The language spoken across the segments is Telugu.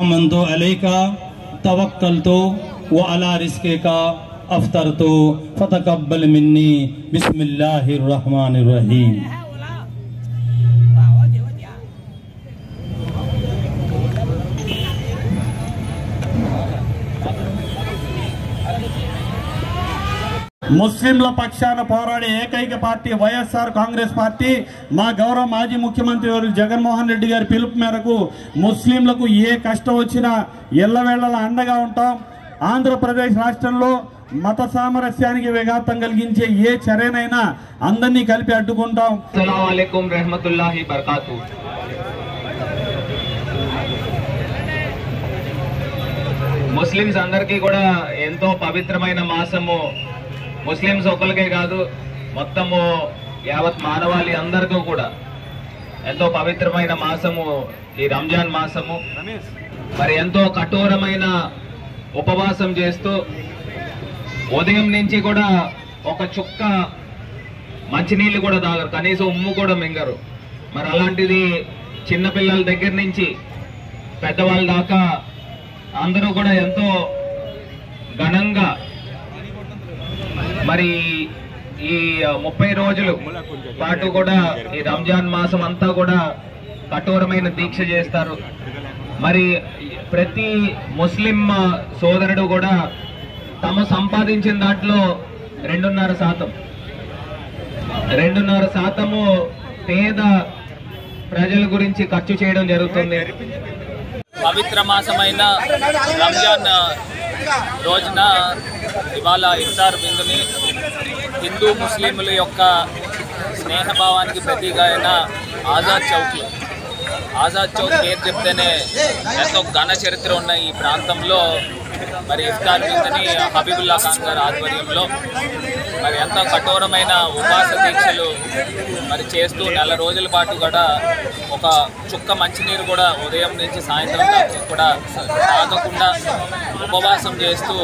मंतो अलैका तवक्कलतु व अला रिज़्क़िका अफ्तरतु फतक़ब्बल मिन्नी बिस्मिल्लाहिर रहमानिर रहीम। ముస్లింల పక్షాన పోరాడే ఏకైక పార్టీ వైఎస్ఆర్ కాంగ్రెస్ పార్టీ మా గౌరవ మాజీ ముఖ్యమంత్రి జగన్మోహన్ రెడ్డి గారి పిలుపు మేరకు ముస్లింలకు ఏ కష్టం వచ్చినా ఎల్లవేళలా అండగా ఉంటాం। ఆంధ్రప్రదేశ్ రాష్ట్రంలో మత సామరస్యానికి విఘాతం కలిగించే ఏ చర్యనైనా అందరినీ కలిపి అడ్డుకుంటాం। అస్సలాము అలైకుం రహమతుల్లాహి బరకాతు। ముస్లిమ్స్ అందరికీ కూడా ఎంతో పవిత్రమైన మాసము। ముస్లిమ్స్ ఒక్కరికే కాదు, మొత్తము యావత్ మానవాళి అందరికీ కూడా ఎంతో పవిత్రమైన మాసము ఈ రంజాన్ మాసము। మరి ఎంతో కఠోరమైన ఉపవాసం చేస్తూ ఉదయం నుంచి కూడా ఒక చుక్క మంచినీళ్ళు కూడా తాగరు, కనీసం ఉమ్ము కూడా మింగరు। మరి అలాంటిది చిన్నపిల్లల దగ్గర నుంచి పెద్దవాళ్ళ దాకా అందరూ కూడా ఎంతో ఘనంగా మరి ఈ 30 రోజులు పాటు కూడా ఈ రంజాన్ మాసం అంతా కూడా కఠోరమైన దీక్ష చేస్తారు। మరి ప్రతి ముస్లిం సోదరుడు కూడా తమ సంపాదించిన దాంట్లో 2.5% పేద ప్రజల గురించి ఖర్చు చేయడం జరుగుతుంది। పవిత్ర మాసమైన రంజాన్ రోజున ఇవాళ ఇఫ్తార్ విందుని హిందూ ముస్లింల యొక్క స్నేహభావానికి ప్రతీక అయిన ఆజాద్ చౌక్ పేరు చెప్తేనే ఎంతో ఘన చరిత్ర ఉన్న ఈ ప్రాంతంలో మరి ఇఫ్తార్ విందుని హబీబుల్లా ఖాన్ గారి ఆధ్వర్యంలో మరి ఎంతో కఠోరమైన ఉపవాస దీక్షలు మరి చేస్తూ 4 రోజుల పాటు కూడా ఒక చుక్క మంచినీరు కూడా ఉదయం నుంచి సాయంత్రం దాకా కూడా తాగకుండా ఉపవాసం చేస్తూ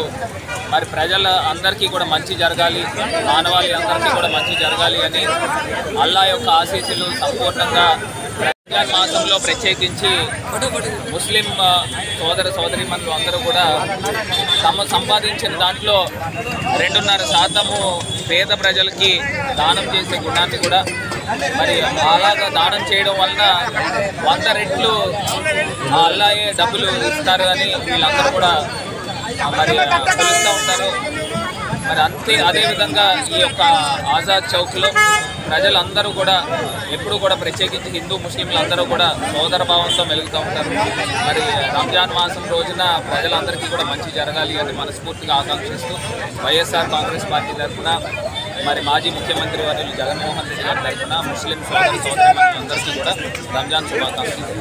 మరి ప్రజల అందరికీ కూడా మంచి జరగాలి, మానవాళి అందరికీ కూడా మంచి జరగాలి అని అల్లా యొక్క ఆశీస్సులు సంపూర్ణంగా రంజాన్ మాసంలో ప్రత్యేకించి ముస్లిం సోదర సోదరీమణులు అందరూ కూడా తమ సంపాదించిన దాంట్లో 2.5% పేద ప్రజలకి దానం చేసే గుణాన్ని కూడా మరి అలాగా దానం చేయడం వలన 100 రెట్లు అల్లాయే డబ్బులు ఇస్తారు అని వీళ్ళందరూ కూడా మరి పిలుస్తూ ఉంటారు। మరి అదేవిధంగా ఈ యొక్క ఆజాద్ చౌక్లో ప్రజలందరూ కూడా ఎప్పుడు కూడా ప్రత్యేకించి హిందూ ముస్లింలు అందరూ కూడా సోదర భావంతో మెలుగుతూ ఉంటారు। మరి రంజాన్ మాసం రోజున ప్రజలందరికీ కూడా మంచి జరగాలి అని మనస్ఫూర్తిగా ఆకాంక్షిస్తూ వైఎస్ఆర్ కాంగ్రెస్ పార్టీ తరఫున మరి మాజీ ముఖ్యమంత్రి వర్యులు జగన్మోహన్ రెడ్డి గారి తరఫున ముస్లిం సోదర సోదరీమణులందరికీ కూడా రంజాన్ శుభాకాంక్షలు।